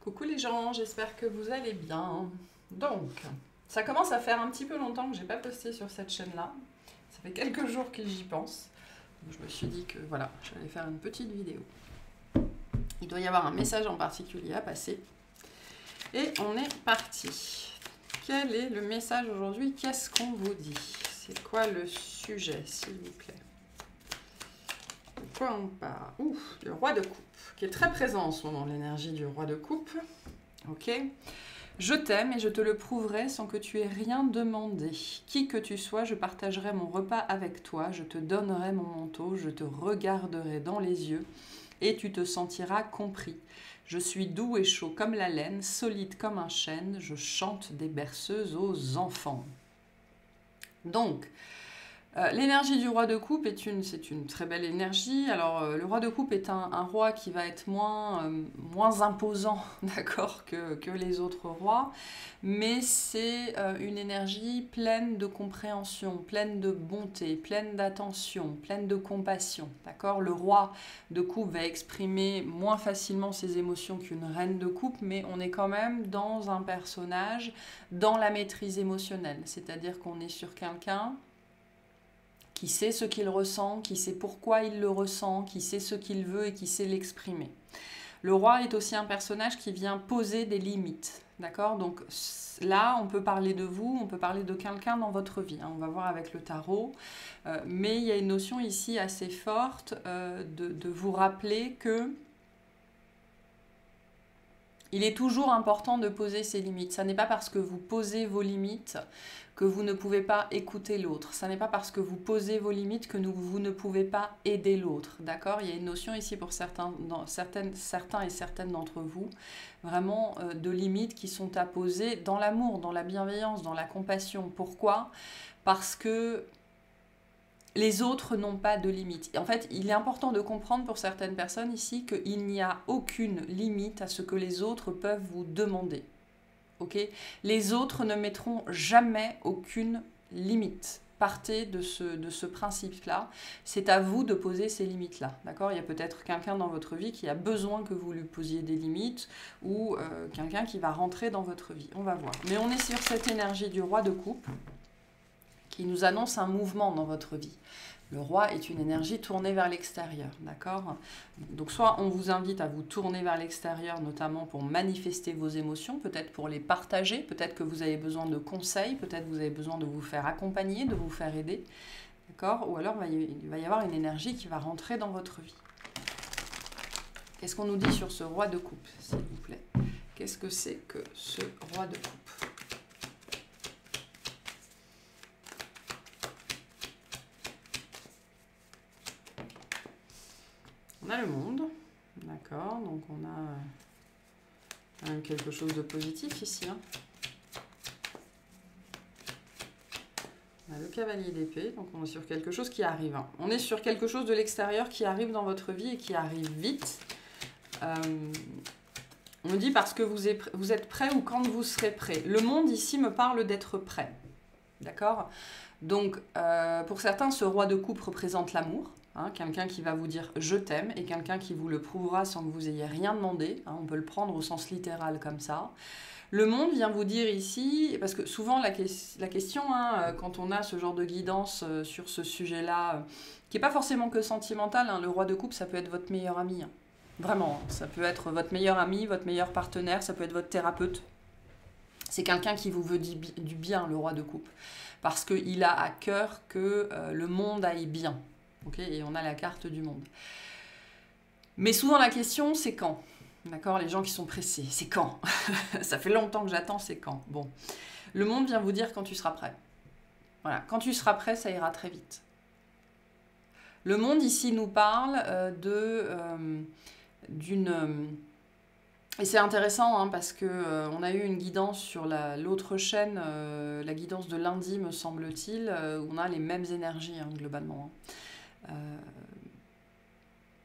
Coucou les gens, j'espère que vous allez bien. Donc, ça commence à faire un petit peu longtemps que j'ai pas posté sur cette chaîne-là. Ça fait quelques jours que j'y pense. Donc, je me suis dit que voilà, j'allais faire une petite vidéo. Il doit y avoir un message en particulier à passer. Et on est parti. Quel est le message aujourd'hui? Qu'est-ce qu'on vous dit? C'est quoi le sujet, s'il vous plaît? De quoi on parle? Ouf, le roi de coupe, qui est très présent en ce moment, l'énergie du roi de coupe. Ok. Je t'aime et je te le prouverai sans que tu aies rien demandé. Qui que tu sois, je partagerai mon repas avec toi, je te donnerai mon manteau, je te regarderai dans les yeux et tu te sentiras compris. Je suis doux et chaud comme la laine, solide comme un chêne, je chante des berceuses aux enfants. Donc, l'énergie du roi de coupe c'est une très belle énergie. Alors, le roi de coupe est un roi qui va être moins imposant, d'accord, que les autres rois, mais c'est une énergie pleine de compréhension, pleine de bonté, pleine d'attention, pleine de compassion, d'accord. Le roi de coupe va exprimer moins facilement ses émotions qu'une reine de coupe, mais on est quand même dans un personnage dans la maîtrise émotionnelle, c'est-à-dire qu'on est sur quelqu'un qui sait ce qu'il ressent, qui sait pourquoi il le ressent, qui sait ce qu'il veut et qui sait l'exprimer. Le roi est aussi un personnage qui vient poser des limites, d'accord? Donc là, on peut parler de vous, on peut parler de quelqu'un dans votre vie, hein, on va voir avec le tarot, mais il y a une notion ici assez forte de vous rappeler que il est toujours important de poser ses limites. Ça n'est pas parce que vous posez vos limites que vous ne pouvez pas écouter l'autre. Ça n'est pas parce que vous posez vos limites que vous ne pouvez pas aider l'autre. D'accord? Il y a une notion ici pour certains et certaines d'entre vous, vraiment de limites qui sont à poser dans l'amour, dans la bienveillance, dans la compassion. Pourquoi? Parce que les autres n'ont pas de limite. En fait, il est important de comprendre pour certaines personnes ici qu'il n'y a aucune limite à ce que les autres peuvent vous demander. Okay? Les autres ne mettront jamais aucune limite. Partez de ce principe-là. C'est à vous de poser ces limites-là. D'accord? Il y a peut-être quelqu'un dans votre vie qui a besoin que vous lui posiez des limites ou quelqu'un qui va rentrer dans votre vie. On va voir. Mais on est sur cette énergie du roi de coupe qui nous annonce un mouvement dans votre vie. Le roi est une énergie tournée vers l'extérieur, d'accord? Donc soit on vous invite à vous tourner vers l'extérieur, notamment pour manifester vos émotions, peut-être pour les partager, peut-être que vous avez besoin de conseils, peut-être que vous avez besoin de vous faire accompagner, de vous faire aider, d'accord? Ou alors il va y avoir une énergie qui va rentrer dans votre vie. Qu'est-ce qu'on nous dit sur ce roi de coupe, s'il vous plaît? Qu'est-ce que c'est que ce roi de coupe? On a le monde, d'accord, donc on a quand même quelque chose de positif ici. Hein. On a le cavalier d'épée, donc on est sur quelque chose qui arrive. Hein. On est sur quelque chose de l'extérieur qui arrive dans votre vie et qui arrive vite. On dit parce que vous êtes prêt ou quand vous serez prêt. Le monde ici me parle d'être prêt, d'accord? Donc pour certains, ce roi de coupe représente l'amour. Hein, quelqu'un qui va vous dire « je t'aime » et quelqu'un qui vous le prouvera sans que vous ayez rien demandé. Hein, on peut le prendre au sens littéral comme ça. Le monde vient vous dire ici, parce que souvent la question, hein, quand on a ce genre de guidance sur ce sujet-là, qui n'est pas forcément que sentimental, hein, le roi de coupe, ça peut être votre meilleur ami. Hein. Vraiment, ça peut être votre meilleur ami, votre meilleur partenaire, ça peut être votre thérapeute. C'est quelqu'un qui vous veut du bien, le roi de coupe, parce qu'il a à cœur que le monde aille bien. Okay, et on a la carte du monde. Mais souvent la question c'est quand? D'accord, les gens qui sont pressés, c'est quand? Ça fait longtemps que j'attends, c'est quand? Bon, le monde vient vous dire quand tu seras prêt. Voilà, quand tu seras prêt, ça ira très vite. Le monde ici nous parle d'une... Et c'est intéressant hein, parce qu'on a eu une guidance sur l'autre chaîne, la guidance de lundi me semble-t-il, où on a les mêmes énergies hein, globalement. Hein.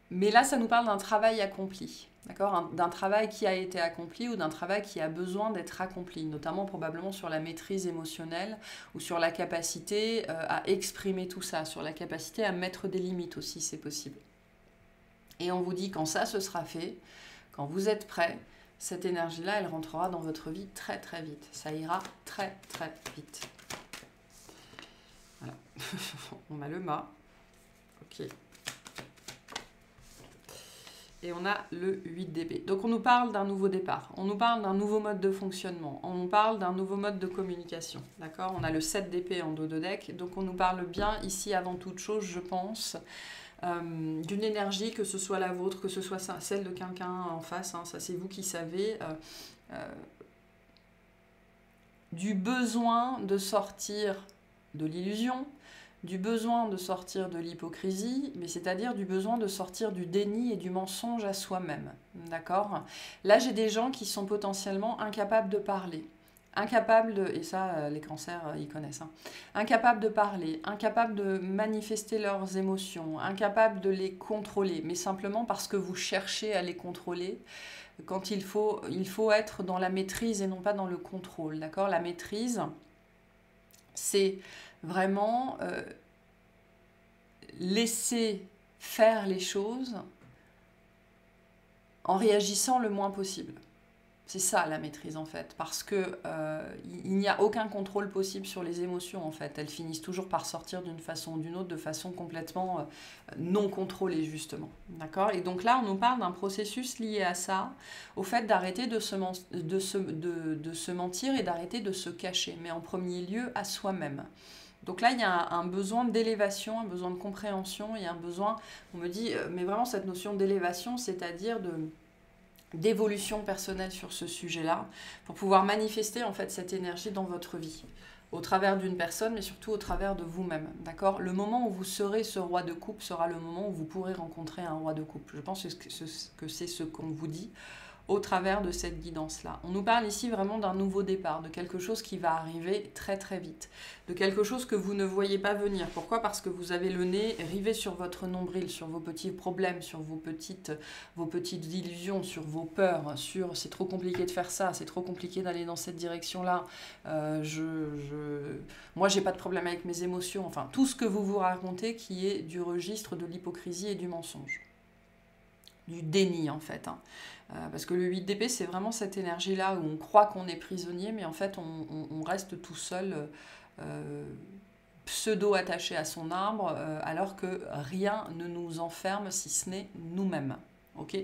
Mais là, ça nous parle d'un travail accompli, d'accord, d'un travail qui a été accompli ou d'un travail qui a besoin d'être accompli, notamment probablement sur la maîtrise émotionnelle ou sur la capacité à exprimer tout ça, sur la capacité à mettre des limites aussi, c'est possible. Et on vous dit quand ça, ce sera fait, quand vous êtes prêt, cette énergie-là, elle rentrera dans votre vie très très vite. Ça ira très très vite. Voilà. On a le mât. Ok. Et on a le 8 d'épée. Donc on nous parle d'un nouveau départ, on nous parle d'un nouveau mode de fonctionnement, on nous parle d'un nouveau mode de communication. D'accord? On a le 7 d'épée en dos de deck, donc on nous parle bien ici avant toute chose, je pense, d'une énergie, que ce soit la vôtre, que ce soit celle de quelqu'un en face, hein, ça c'est vous qui savez, du besoin de sortir de l'illusion, du besoin de sortir de l'hypocrisie, mais c'est-à-dire du besoin de sortir du déni et du mensonge à soi-même. D'accord? Là, j'ai des gens qui sont potentiellement incapables de parler. Incapables de, et ça, les cancers, ils connaissent, hein, incapables de parler, incapables de manifester leurs émotions, incapables de les contrôler, mais simplement parce que vous cherchez à les contrôler, quand il faut être dans la maîtrise et non pas dans le contrôle. D'accord? La maîtrise, c'est vraiment laisser faire les choses en réagissant le moins possible. C'est ça la maîtrise en fait, parce que il n'y a aucun contrôle possible sur les émotions en fait. Elles finissent toujours par sortir d'une façon ou d'une autre, de façon complètement non contrôlée justement. D'accord? Et donc là, on nous parle d'un processus lié à ça, au fait d'arrêter de se mentir et d'arrêter de se cacher, mais en premier lieu à soi-même. Donc là, il y a un besoin d'élévation, un besoin de compréhension et un besoin, on me dit, mais vraiment cette notion d'élévation, c'est-à-dire d'évolution personnelle sur ce sujet-là, pour pouvoir manifester en fait cette énergie dans votre vie, au travers d'une personne, mais surtout au travers de vous-même. D'accord? Le moment où vous serez ce roi de coupe sera le moment où vous pourrez rencontrer un roi de coupe. Je pense que c'est ce qu'on vous dit au travers de cette guidance-là. On nous parle ici vraiment d'un nouveau départ, de quelque chose qui va arriver très très vite, de quelque chose que vous ne voyez pas venir. Pourquoi? Parce que vous avez le nez rivé sur votre nombril, sur vos petits problèmes, sur vos petites illusions, sur vos peurs, sur c'est trop compliqué de faire ça, c'est trop compliqué d'aller dans cette direction-là, moi j'ai pas de problème avec mes émotions, enfin tout ce que vous vous racontez qui est du registre de l'hypocrisie et du mensonge. Du déni en fait, hein. Parce que le 8 d'épée c'est vraiment cette énergie là où on croit qu'on est prisonnier mais en fait on reste tout seul pseudo attaché à son arbre alors que rien ne nous enferme si ce n'est nous-mêmes. Ok?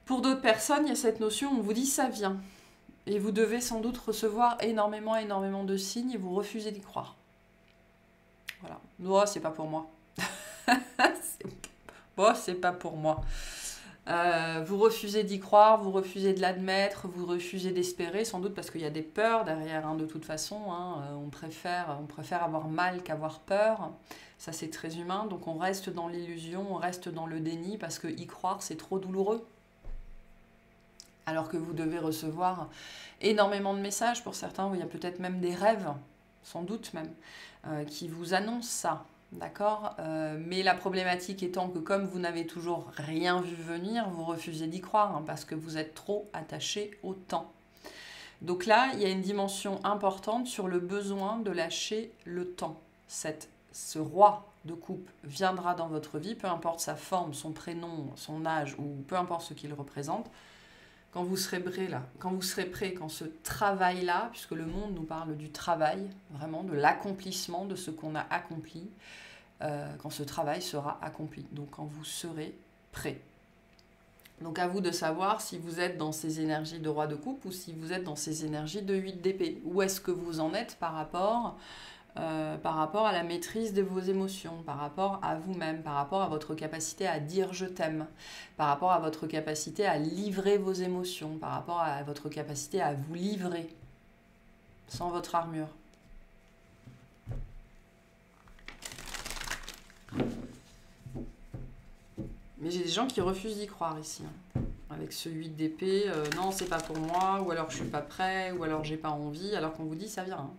Pour d'autres personnes il y a cette notion, on vous dit ça vient et vous devez sans doute recevoir énormément de signes et vous refusez d'y croire. Voilà, non, c'est pas pour moi. C'est pas pour moi. Vous refusez d'y croire, vous refusez de l'admettre, vous refusez d'espérer, sans doute parce qu'il y a des peurs derrière, hein, de toute façon. Hein, on préfère avoir mal qu'avoir peur. Ça, c'est très humain. Donc, on reste dans l'illusion, on reste dans le déni parce que y croire, c'est trop douloureux. Alors que vous devez recevoir énormément de messages pour certains, où il y a peut-être même des rêves, sans doute même, qui vous annoncent ça. D'accord, mais la problématique étant que comme vous n'avez toujours rien vu venir, vous refusez d'y croire hein, parce que vous êtes trop attaché au temps. Donc là, il y a une dimension importante sur le besoin de lâcher le temps. Ce roi de coupe viendra dans votre vie, peu importe sa forme, son prénom, son âge ou peu importe ce qu'il représente. Quand vous serez prêt, quand ce travail-là, puisque le monde nous parle du travail, vraiment de l'accomplissement de ce qu'on a accompli, quand ce travail sera accompli, donc quand vous serez prêt. Donc à vous de savoir si vous êtes dans ces énergies de roi de coupe ou si vous êtes dans ces énergies de 8 d'épée. Où est-ce que vous en êtes par rapport à la maîtrise de vos émotions, par rapport à vous-même, par rapport à votre capacité à dire je t'aime, par rapport à votre capacité à livrer vos émotions, par rapport à votre capacité à vous livrer sans votre armure. Mais j'ai des gens qui refusent d'y croire ici, hein. Avec ce 8 d'épée, non c'est pas pour moi, ou alors je suis pas prêt, ou alors j'ai pas envie, alors qu'on vous dit ça vient, hein.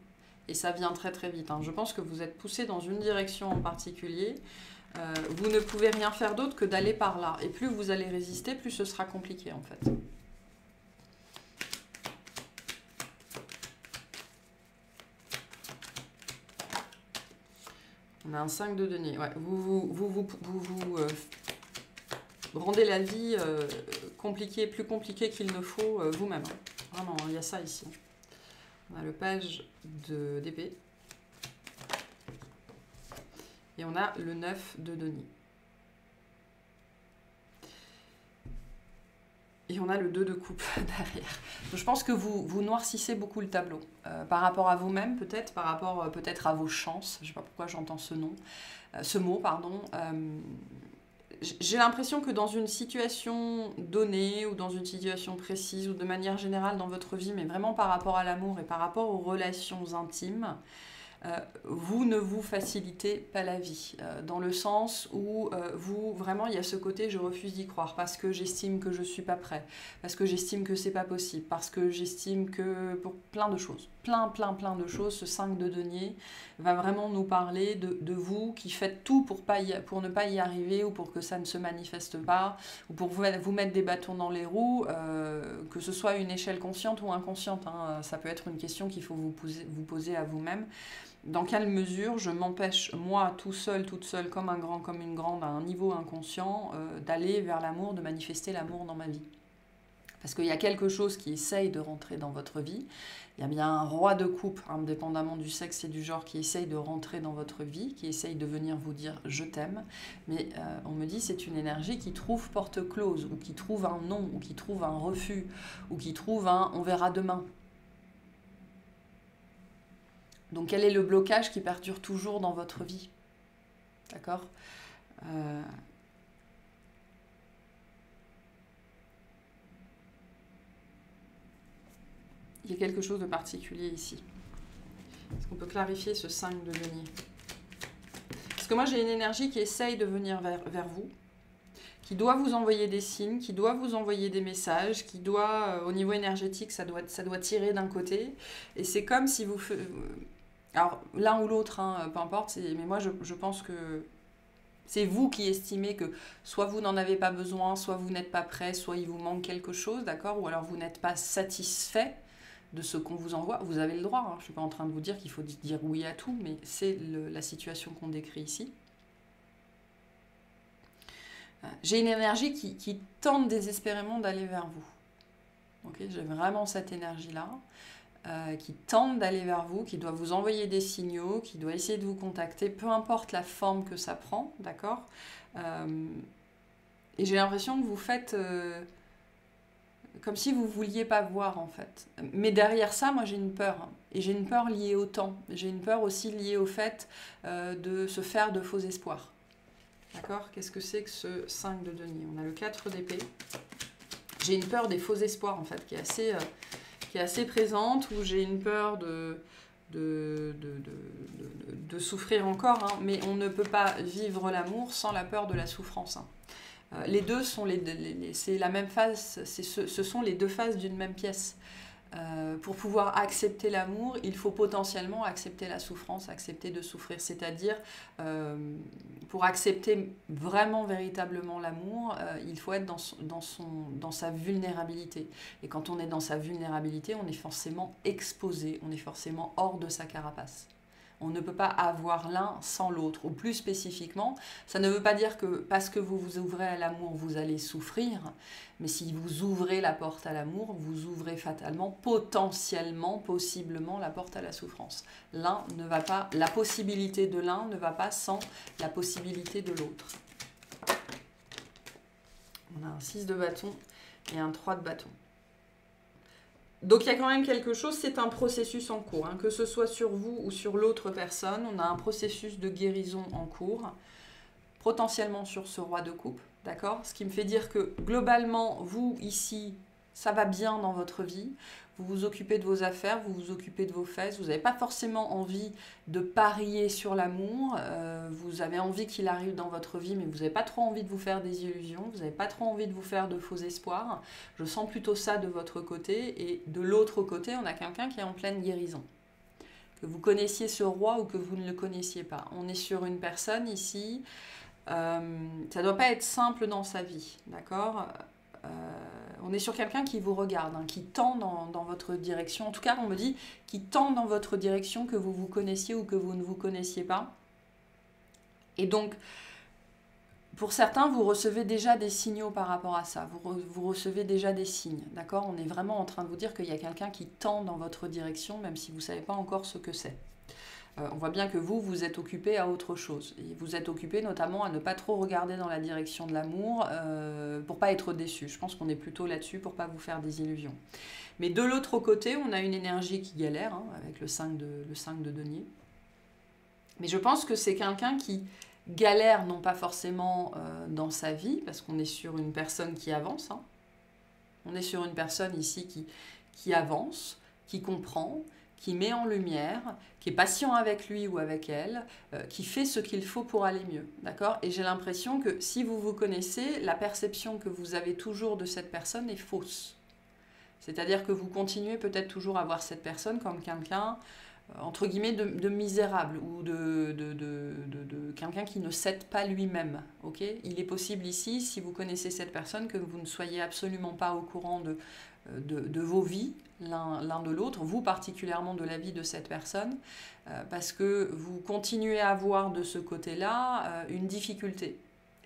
Et ça vient très très vite, hein. Je pense que vous êtes poussé dans une direction en particulier. Vous ne pouvez rien faire d'autre que d'aller par là. Et plus vous allez résister, plus ce sera compliqué en fait. On a un 5 de denier. Ouais, vous rendez la vie compliquée, plus compliquée qu'il ne faut vous-même. Vraiment, il y a ça ici. On a le page d'épée. Et on a le 9 de denier. Et on a le 2 de coupe derrière. Donc, je pense que vous noircissez beaucoup le tableau. Par rapport à vous-même, peut-être, par rapport peut-être à vos chances. Je ne sais pas pourquoi j'entends ce mot, pardon. J'ai l'impression que dans une situation donnée ou dans une situation précise ou de manière générale dans votre vie, mais vraiment par rapport à l'amour et par rapport aux relations intimes, vous ne vous facilitez pas la vie, dans le sens où vous, vraiment, il y a ce côté je refuse d'y croire parce que j'estime que je ne suis pas prêt, parce que j'estime que c'est pas possible, parce que j'estime que pour plein de choses, plein de choses, ce 5 de denier va vraiment nous parler de vous qui faites tout pour ne pas y arriver ou pour que ça ne se manifeste pas ou pour vous mettre des bâtons dans les roues, que ce soit une échelle consciente ou inconsciente, hein, ça peut être une question qu'il faut vous poser à vous-même. Dans quelle mesure je m'empêche, moi, tout seul, toute seule, comme un grand, comme une grande, à un niveau inconscient, d'aller vers l'amour, de manifester l'amour dans ma vie. Parce qu'il y a quelque chose qui essaye de rentrer dans votre vie. Il y a bien un roi de coupe, indépendamment du sexe et du genre, qui essaye de rentrer dans votre vie, qui essaye de venir vous dire « je t'aime ». Mais on me dit c'est une énergie qui trouve porte close, ou qui trouve un non, ou qui trouve un refus, ou qui trouve un « on verra demain ». Donc, quel est le blocage qui perdure toujours dans votre vie? D'accord? Il y a quelque chose de particulier ici. Est-ce qu'on peut clarifier ce 5 de denier? Parce que moi, j'ai une énergie qui essaye de venir vers vous, qui doit vous envoyer des signes, qui doit vous envoyer des messages, qui doit, au niveau énergétique, ça doit tirer d'un côté. Et c'est comme si vous... Alors, l'un ou l'autre, hein, peu importe, mais moi, je pense que c'est vous qui estimez que soit vous n'en avez pas besoin, soit vous n'êtes pas prêt, soit il vous manque quelque chose, d'accord? Ou alors vous n'êtes pas satisfait de ce qu'on vous envoie. Vous avez le droit, hein, je ne suis pas en train de vous dire qu'il faut dire oui à tout, mais c'est la situation qu'on décrit ici. J'ai une énergie qui tente désespérément d'aller vers vous. Okay, j'ai vraiment cette énergie-là. Qui tente d'aller vers vous, qui doit vous envoyer des signaux, qui doit essayer de vous contacter, peu importe la forme que ça prend, d'accord? Et j'ai l'impression que vous faites comme si vous ne vouliez pas voir, en fait. Mais derrière ça, moi, j'ai une peur. Hein, et j'ai une peur liée au temps. J'ai une peur aussi liée au fait de se faire de faux espoirs. D'accord? Qu'est-ce que c'est que ce 5 de denier? On a le 4 d'épée. J'ai une peur des faux espoirs, en fait, qui est assez présente, où j'ai une peur de souffrir encore, hein, mais on ne peut pas vivre l'amour sans la peur de la souffrance. Hein. Les deux sont c'est la même phase, ce sont les deux faces d'une même pièce. Pour pouvoir accepter l'amour, il faut potentiellement accepter la souffrance, accepter de souffrir. C'est-à-dire, pour accepter vraiment, véritablement l'amour, il faut être dans sa vulnérabilité. Et quand on est dans sa vulnérabilité, on est forcément exposé, on est forcément hors de sa carapace. On ne peut pas avoir l'un sans l'autre. Ou plus spécifiquement, ça ne veut pas dire que parce que vous vous ouvrez à l'amour, vous allez souffrir. Mais si vous ouvrez la porte à l'amour, vous ouvrez fatalement, potentiellement, possiblement la porte à la souffrance. L'un ne va pas, la possibilité de l'un ne va pas sans la possibilité de l'autre. On a un 6 de bâton et un 3 de bâton. Donc il y a quand même quelque chose, c'est un processus en cours, hein, que ce soit sur vous ou sur l'autre personne, on a un processus de guérison en cours, potentiellement sur ce roi de coupe, d'accord? Ce qui me fait dire que globalement, vous ici, ça va bien dans votre vie, vous vous occupez de vos affaires, vous vous occupez de vos fesses, vous n'avez pas forcément envie de parier sur l'amour, vous avez envie qu'il arrive dans votre vie, mais vous n'avez pas trop envie de vous faire des illusions, vous n'avez pas trop envie de vous faire de faux espoirs. Je sens plutôt ça de votre côté, et de l'autre côté, on a quelqu'un qui est en pleine guérison. Que vous connaissiez ce roi ou que vous ne le connaissiez pas. On est sur une personne ici, ça ne doit pas être simple dans sa vie, d'accord? On est sur quelqu'un qui vous regarde, hein, qui tend dans votre direction. En tout cas, on me dit qui tend dans votre direction, que vous vous connaissiez ou que vous ne vous connaissiez pas. Et donc, Pour certains, vous recevez déjà des signaux par rapport à ça. Vous recevez déjà des signes, d'accord? On est vraiment en train de vous dire qu'il y a quelqu'un qui tend dans votre direction, même si vous ne savez pas encore ce que c'est. On voit bien que vous êtes occupé à autre chose. Et vous êtes occupé notamment à ne pas trop regarder dans la direction de l'amour pour pas être déçu. Je pense qu'on est plutôt là-dessus pour pas vous faire des illusions. Mais de l'autre côté, on a une énergie qui galère, hein, avec le 5 de denier. Mais je pense que c'est quelqu'un qui galère, non pas forcément dans sa vie, parce qu'on est sur une personne qui avance. Hein. On est sur une personne ici qui avance, qui comprend, qui met en lumière, qui est patient avec lui ou avec elle, qui fait ce qu'il faut pour aller mieux. D'accord? Et j'ai l'impression que si vous vous connaissez, la perception que vous avez toujours de cette personne est fausse. C'est-à-dire que vous continuez peut-être toujours à voir cette personne comme quelqu'un, entre guillemets, de misérable ou de quelqu'un qui ne cède pas lui-même. Okay? Il est possible ici, si vous connaissez cette personne, que vous ne soyez absolument pas au courant de vos vies, l'un de l'autre, vous particulièrement de la vie de cette personne, parce que vous continuez à avoir de ce côté-là une difficulté.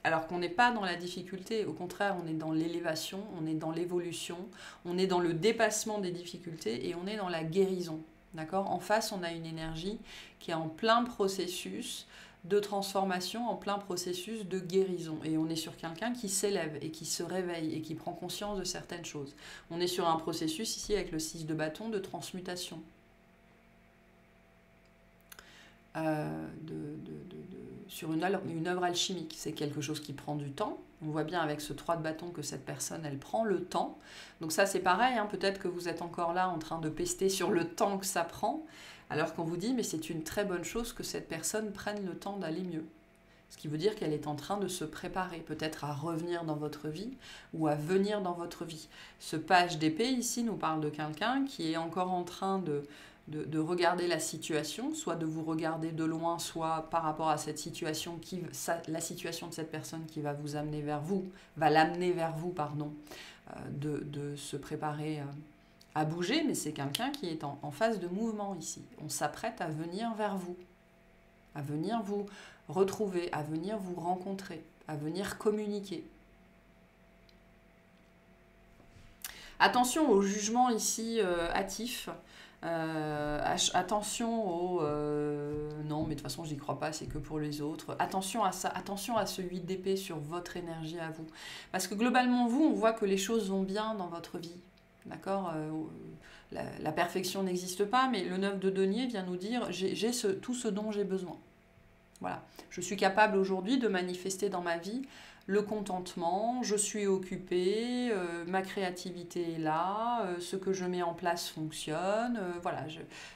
Alors qu'on n'est pas dans la difficulté, au contraire, on est dans l'élévation, on est dans l'évolution, on est dans le dépassement des difficultés et on est dans la guérison. D'accord ? En face, on a une énergie qui est en plein processus de transformation, en plein processus de guérison. Et on est sur quelqu'un qui s'élève et qui se réveille et qui prend conscience de certaines choses. On est sur un processus ici avec le 6 de bâton de transmutation. Sur une œuvre alchimique. C'est quelque chose qui prend du temps. On voit bien avec ce 3 de bâton que cette personne, elle prend le temps. Donc ça, c'est pareil, hein, peut-être que vous êtes encore là en train de pester sur le temps que ça prend, alors qu'on vous dit, mais c'est une très bonne chose que cette personne prenne le temps d'aller mieux. Ce qui veut dire qu'elle est en train de se préparer, peut-être à revenir dans votre vie ou à venir dans votre vie. Ce page d'épée ici nous parle de quelqu'un qui est encore en train de regarder la situation, soit de vous regarder de loin, soit par rapport à cette situation, la situation de cette personne qui va vous amener vers vous, va l'amener vers vous, pardon, de se préparer à bouger, mais c'est quelqu'un qui est en phase de mouvement ici. On s'apprête à venir vers vous, à venir vous retrouver, à venir vous rencontrer, à venir communiquer. Attention au jugement ici hâtif. Attention au non mais de toute façon j'y crois pas, c'est que pour les autres. Attention à ça, attention à ce 8 d'épée sur votre énergie à vous, parce que globalement vous, on voit que les choses vont bien dans votre vie, d'accord, la perfection n'existe pas, mais le 9 de denier vient nous dire j'ai tout ce dont j'ai besoin. Voilà, je suis capable aujourd'hui de manifester dans ma vie le contentement, je suis occupée, ma créativité est là, ce que je mets en place fonctionne, voilà,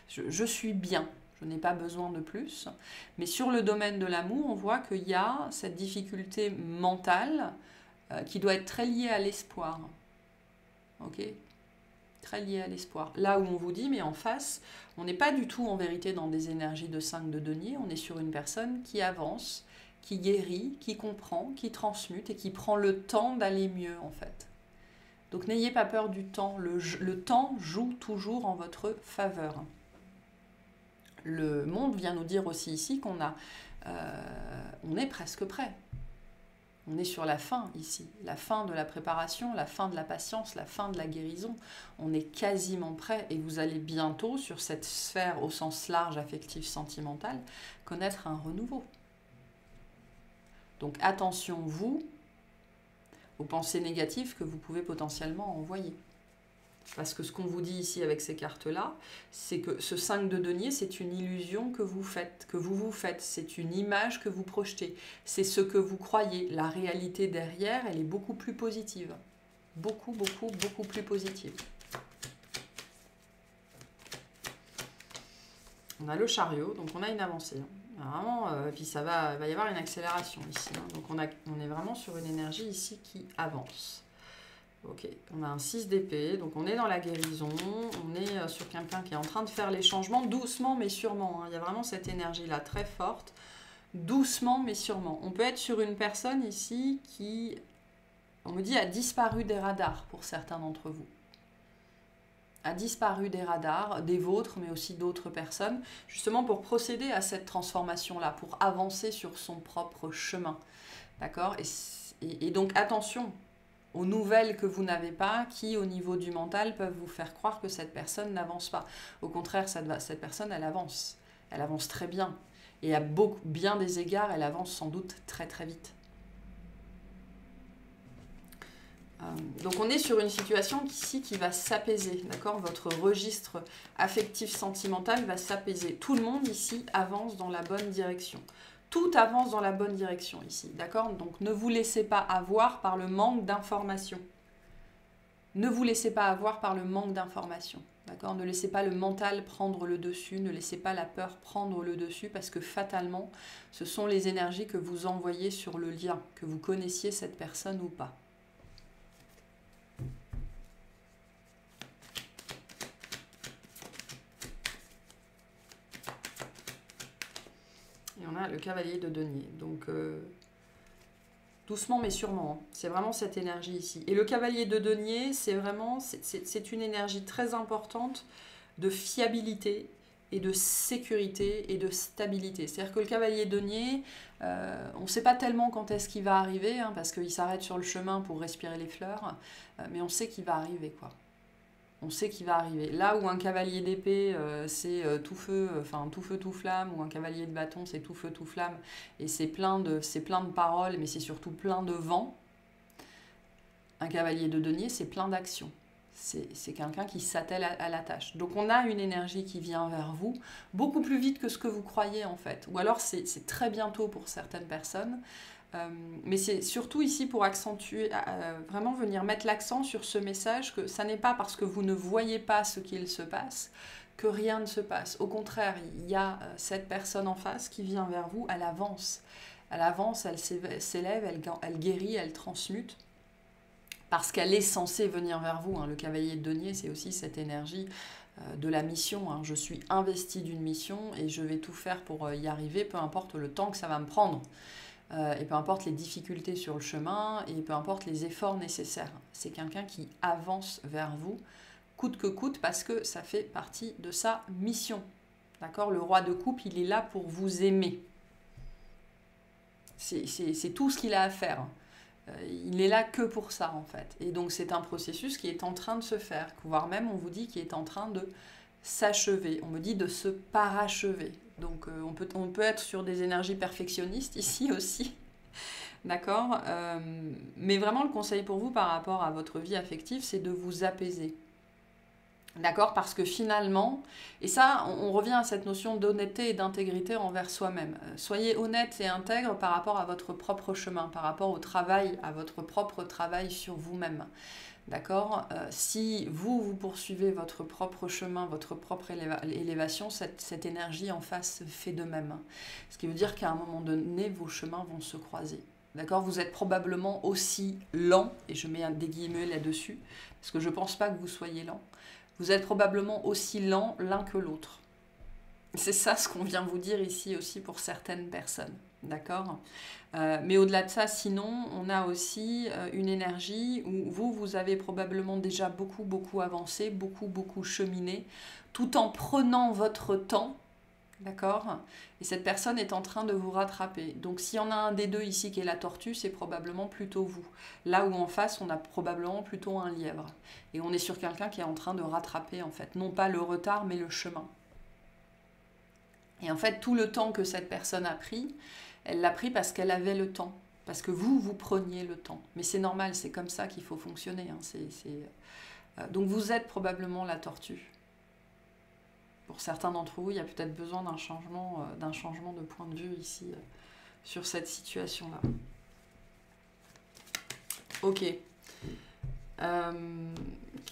je suis bien, je n'ai pas besoin de plus. Mais sur le domaine de l'amour, on voit qu'il y a cette difficulté mentale qui doit être très liée à l'espoir. Ok ? Très liée à l'espoir. Là où on vous dit, mais en face, on n'est pas du tout en vérité dans des énergies de 5 de denier, on est sur une personne qui avance, qui guérit, qui comprend, qui transmute et qui prend le temps d'aller mieux en fait. Donc n'ayez pas peur du temps, le temps joue toujours en votre faveur. Le monde vient nous dire aussi ici qu'on on est presque prêt. On est sur la fin ici, la fin de la préparation, la fin de la patience, la fin de la guérison. On est quasiment prêt et vous allez bientôt, sur cette sphère au sens large, affectif, sentimental, connaître un renouveau. Donc attention, vous, aux pensées négatives que vous pouvez potentiellement envoyer. Parce que ce qu'on vous dit ici avec ces cartes-là, c'est que ce 5 de denier, c'est une illusion que vous vous faites. C'est une image que vous projetez. C'est ce que vous croyez. La réalité derrière, elle est beaucoup plus positive. Beaucoup, beaucoup, beaucoup plus positive. On a le chariot, donc on a une avancée. Vraiment, puis il va y avoir une accélération ici. Donc on est vraiment sur une énergie ici qui avance. Ok, on a un 6 d'épée, donc on est dans la guérison, on est sur quelqu'un qui est en train de faire les changements, doucement mais sûrement. Il y a vraiment cette énergie-là très forte, doucement mais sûrement. On peut être sur une personne ici qui, on me dit, a disparu des radars pour certains d'entre vous. a disparu des radars, des vôtres, mais aussi d'autres personnes, justement pour procéder à cette transformation-là, pour avancer sur son propre chemin. D'accord ? Et donc attention aux nouvelles que vous n'avez pas, qui au niveau du mental peuvent vous faire croire que cette personne n'avance pas. Au contraire, cette personne, elle avance très bien. Et à bien des égards, elle avance sans doute très très vite. Donc on est sur une situation ici qui va s'apaiser, d'accord ? Votre registre affectif sentimental va s'apaiser. Tout le monde ici avance dans la bonne direction. Tout avance dans la bonne direction ici, d'accord ? Donc ne vous laissez pas avoir par le manque d'informations. Ne vous laissez pas avoir par le manque d'informations, d'accord ? Ne laissez pas le mental prendre le dessus, ne laissez pas la peur prendre le dessus, parce que fatalement, ce sont les énergies que vous envoyez sur le lien, que vous connaissiez cette personne ou pas. Et on a le cavalier de denier. Donc, doucement mais sûrement. Hein. C'est vraiment cette énergie ici. Et le cavalier de denier, c'est vraiment... C'est une énergie très importante de fiabilité et de sécurité et de stabilité. C'est-à-dire que le cavalier de denier, on ne sait pas tellement quand est-ce qu'il va arriver, hein, parce qu'il s'arrête sur le chemin pour respirer les fleurs, mais on sait qu'il va arriver, quoi. On sait qu'il va arriver. Là où un cavalier d'épée, c'est tout feu, tout flamme, ou un cavalier de bâton, c'est tout feu, tout flamme, et c'est plein de paroles, mais c'est surtout plein de vent. Un cavalier de denier, c'est plein d'actions. C'est quelqu'un qui s'attelle à la tâche. Donc on a une énergie qui vient vers vous, beaucoup plus vite que ce que vous croyez en fait. Ou alors c'est très bientôt pour certaines personnes. Mais c'est surtout ici pour accentuer, vraiment venir mettre l'accent sur ce message que ça n'est pas parce que vous ne voyez pas ce qu'il se passe que rien ne se passe. Au contraire, il y a cette personne en face qui vient vers vous, elle avance, elle s'élève, elle guérit, elle transmute, parce qu'elle est censée venir vers vous. Hein. Le cavalier de denier, c'est aussi cette énergie de la mission. Hein. Je suis investie d'une mission et je vais tout faire pour y arriver, peu importe le temps que ça va me prendre. Et peu importe les difficultés sur le chemin, et peu importe les efforts nécessaires. C'est quelqu'un qui avance vers vous, coûte que coûte, parce que ça fait partie de sa mission. D'accord ? Le roi de coupe, il est là pour vous aimer. C'est tout ce qu'il a à faire. Il est là que pour ça, en fait. Et donc, c'est un processus qui est en train de se faire, voire même, on vous dit, qui est en train de s'achever. On me dit de se parachever. Donc on peut être sur des énergies perfectionnistes ici aussi, d'accord ? Mais vraiment le conseil pour vous par rapport à votre vie affective, c'est de vous apaiser, d'accord ? Parce que finalement, et ça on revient à cette notion d'honnêteté et d'intégrité envers soi-même. Soyez honnête et intègre par rapport à votre propre chemin, par rapport au travail, à votre propre travail sur vous-même. D'accord ? Si vous poursuivez votre propre chemin, votre propre élévation, cette énergie en face fait de même. Ce qui veut dire qu'à un moment donné, vos chemins vont se croiser. D'accord ? Vous êtes probablement aussi lent, et je mets des guillemets là-dessus, parce que je ne pense pas que vous soyez lent. Vous êtes probablement aussi lent l'un que l'autre. C'est ça ce qu'on vient vous dire ici aussi pour certaines personnes. D'accord ? Mais au-delà de ça, sinon, on a aussi une énergie où vous avez probablement déjà beaucoup avancé, beaucoup cheminé, tout en prenant votre temps, d'accord ? Et cette personne est en train de vous rattraper. Donc s'il y en a un des deux ici qui est la tortue, c'est probablement plutôt vous. Là où en face, on a probablement plutôt un lièvre. Et on est sur quelqu'un qui est en train de rattraper, en fait. Non pas le retard, mais le chemin. Et en fait, tout le temps que cette personne a pris, elle l'a pris parce qu'elle avait le temps, parce que vous preniez le temps. Mais c'est normal, c'est comme ça qu'il faut fonctionner. Hein. Donc vous êtes probablement la tortue. Pour certains d'entre vous, il y a peut-être besoin d'un changement de point de vue ici, sur cette situation-là. Ok.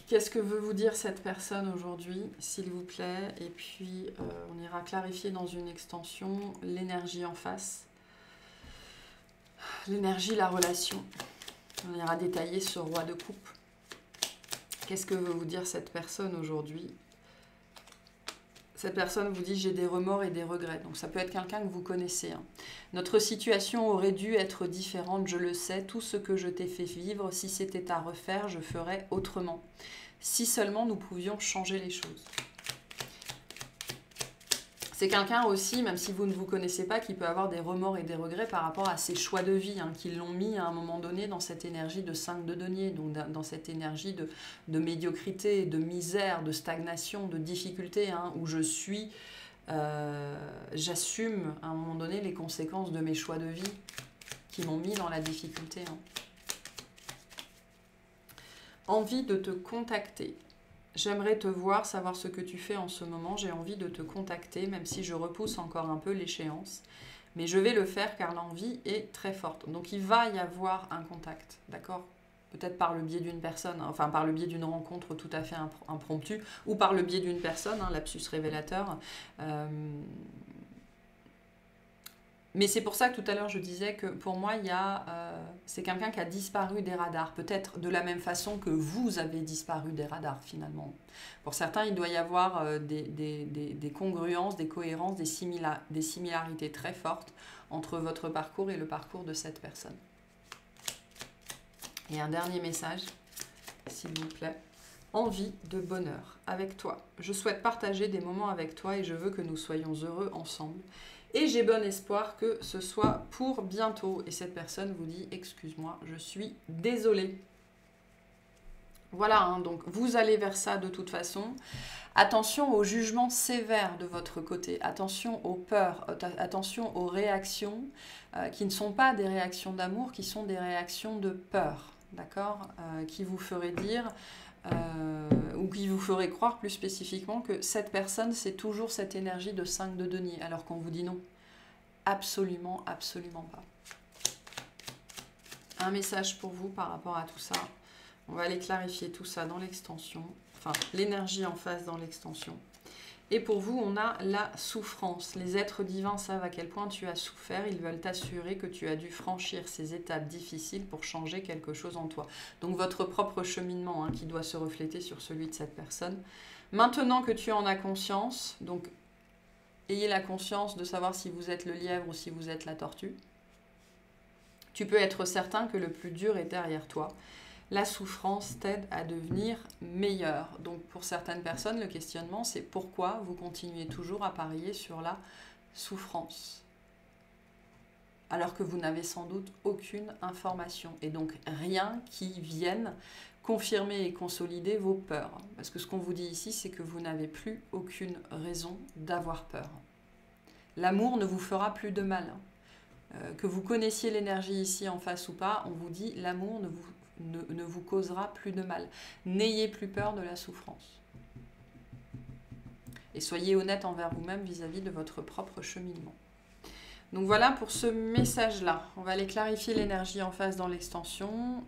Qu'est-ce que veut vous dire cette personne aujourd'hui, s'il vous plaît? Et puis, on ira clarifier dans une extension l'énergie en face. L'énergie, la relation. On ira détailler ce roi de coupe. Qu'est-ce que veut vous dire cette personne aujourd'hui? Cette personne vous dit « j'ai des remords et des regrets ». Donc ça peut être quelqu'un que vous connaissez. Hein. Notre situation aurait dû être différente, je le sais. Tout ce que je t'ai fait vivre, si c'était à refaire, je ferais autrement. Si seulement nous pouvions changer les choses. C'est quelqu'un aussi, même si vous ne vous connaissez pas, qui peut avoir des remords et des regrets par rapport à ses choix de vie, hein, qui l'ont mis à un moment donné dans cette énergie de 5 de denier, donc dans cette énergie de médiocrité, de misère, de stagnation, de difficulté, hein, où j'assume à un moment donné les conséquences de mes choix de vie qui m'ont mis dans la difficulté. Hein. Envie de te contacter. J'aimerais te voir, savoir ce que tu fais en ce moment. J'ai envie de te contacter, même si je repousse encore un peu l'échéance. Mais je vais le faire car l'envie est très forte. Donc il va y avoir un contact, d'accord? Peut-être par le biais d'une personne, hein, enfin par le biais d'une rencontre tout à fait impromptue, ou par le biais d'une personne, hein, lapsus révélateur. Mais c'est pour ça que tout à l'heure je disais que pour moi, c'est quelqu'un qui a disparu des radars, peut-être de la même façon que vous avez disparu des radars finalement. Pour certains, il doit y avoir des congruences, des cohérences, des similarités très fortes entre votre parcours et le parcours de cette personne. Et un dernier message, s'il vous plaît. Envie de bonheur avec toi. Je souhaite partager des moments avec toi et je veux que nous soyons heureux ensemble. Et j'ai bon espoir que ce soit pour bientôt. Et cette personne vous dit, excuse-moi, je suis désolée. Voilà, hein, donc vous allez vers ça de toute façon. Attention aux jugements sévères de votre côté. Attention aux peurs. Attention aux réactions qui ne sont pas des réactions d'amour, qui sont des réactions de peur. D'accord, qui vous feraient dire... ou qui vous ferait croire plus spécifiquement que cette personne, c'est toujours cette énergie de 5 de denier, alors qu'on vous dit non. Absolument, absolument pas. Un message pour vous par rapport à tout ça. On va aller clarifier tout ça dans l'extension. Enfin, l'énergie en face dans l'extension. Et pour vous, on a la souffrance. Les êtres divins savent à quel point tu as souffert. Ils veulent t'assurer que tu as dû franchir ces étapes difficiles pour changer quelque chose en toi. Donc votre propre cheminement, hein, qui doit se refléter sur celui de cette personne. Maintenant que tu en as conscience, donc ayez la conscience de savoir si vous êtes le lièvre ou si vous êtes la tortue. Tu peux être certain que le plus dur est derrière toi. La souffrance t'aide à devenir meilleur. Donc pour certaines personnes, le questionnement, c'est pourquoi vous continuez toujours à parier sur la souffrance, alors que vous n'avez sans doute aucune information. Et donc rien qui vienne confirmer et consolider vos peurs. Parce que ce qu'on vous dit ici, c'est que vous n'avez plus aucune raison d'avoir peur. L'amour ne vous fera plus de mal. Que vous connaissiez l'énergie ici en face ou pas, on vous dit l'amour ne vous causera plus de mal. N'ayez plus peur de la souffrance. Et soyez honnête envers vous-même vis-à-vis de votre propre cheminement. Donc voilà pour ce message-là. On va aller clarifier l'énergie en face dans l'extension,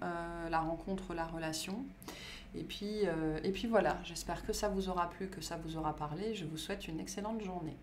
la rencontre, la relation. Et puis voilà, j'espère que ça vous aura plu, que ça vous aura parlé. Je vous souhaite une excellente journée.